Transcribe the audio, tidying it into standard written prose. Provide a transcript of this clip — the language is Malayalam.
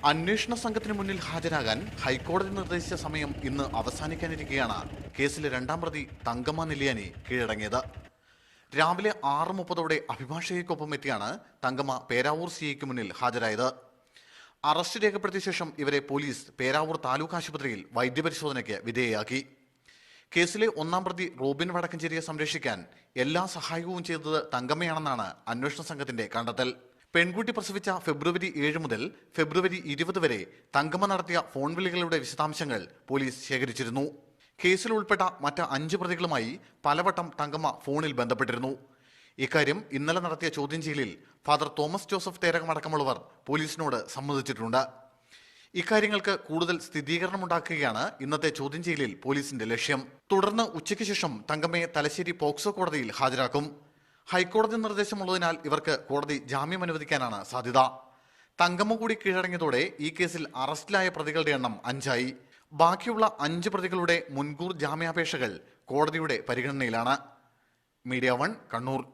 അന്വേഷണ സംഘത്തിന് മുന്നിൽ ഹാജരാകാൻ ഹൈക്കോടതി നിർദ്ദേശിച്ച സമയം ഇന്ന് അവസാനിക്കാനിരിക്കെയാണ് കേസിലെ രണ്ടാം പ്രതി തങ്കമ്മ നെല്ലിയാനി കീഴടങ്ങിയത്. രാവിലെ 6:30 അഭിഭാഷകയ്ക്കൊപ്പം എത്തിയാണ് തങ്കമ്മ പേരാവൂർ സിഐക്ക് മുന്നിൽ ഹാജരായത്. അറസ്റ്റ് രേഖപ്പെടുത്തിയ ശേഷം ഇവരെ പോലീസ് പേരാവൂർ താലൂക്ക് ആശുപത്രിയിൽ വൈദ്യപരിശോധനയ്ക്ക് വിധേയയാക്കി. കേസിലെ ഒന്നാം പ്രതി റോബിൻ വടക്കഞ്ചേരിയെ സംരക്ഷിക്കാൻ എല്ലാ സഹായവും ചെയ്തത് തങ്കമ്മയാണെന്നാണ് അന്വേഷണ സംഘത്തിന്റെ കണ്ടെത്തൽ. പെൺകുട്ടി പ്രസവിച്ച ഫെബ്രുവരി 7 മുതൽ ഫെബ്രുവരി 20 വരെ തങ്കമ്മ നടത്തിയ ഫോൺ വിളികളുടെ വിശദാംശങ്ങൾ പോലീസ് ശേഖരിച്ചിരുന്നു. കേസിൽ ഉൾപ്പെട്ട മറ്റ് 5 പ്രതികളുമായി പലവട്ടം തങ്കമ്മ ഫോണിൽ ബന്ധപ്പെട്ടിരുന്നു. ഇക്കാര്യം ഇന്നലെ നടത്തിയ ചോദ്യം ചെയ്യലിൽ ഫാദർ തോമസ് ജോസഫ് തേരകമടക്കമുള്ളവർ പോലീസിനോട് സമ്മതിച്ചിട്ടുണ്ട്. ഇക്കാര്യങ്ങൾക്ക് കൂടുതൽ സ്ഥിരീകരണമുണ്ടാക്കുകയാണ് ഇന്നത്തെ ചോദ്യം ചെയ്യലിൽ പോലീസിന്റെ ലക്ഷ്യം. തുടർന്ന് ഉച്ചയ്ക്ക് ശേഷം തങ്കമ്മയെ തലശ്ശേരി പോക്സോ കോടതിയിൽ ഹാജരാക്കും. ഹൈക്കോടതി നിർദ്ദേശമുള്ളതിനാൽ ഇവർക്ക് കോടതി ജാമ്യം അനുവദിക്കാനാണ് സാധ്യത. തങ്കമ്മ കൂടി കീഴടങ്ങിയതോടെ ഈ കേസിൽ അറസ്റ്റിലായ പ്രതികളുടെ എണ്ണം 5 ആയി. ബാക്കിയുള്ള 5 പ്രതികളുടെ മുൻകൂർ ജാമ്യാപേക്ഷകൾ കോടതിയുടെ പരിഗണനയിലാണ്. മീഡിയ 1 കണ്ണൂർ.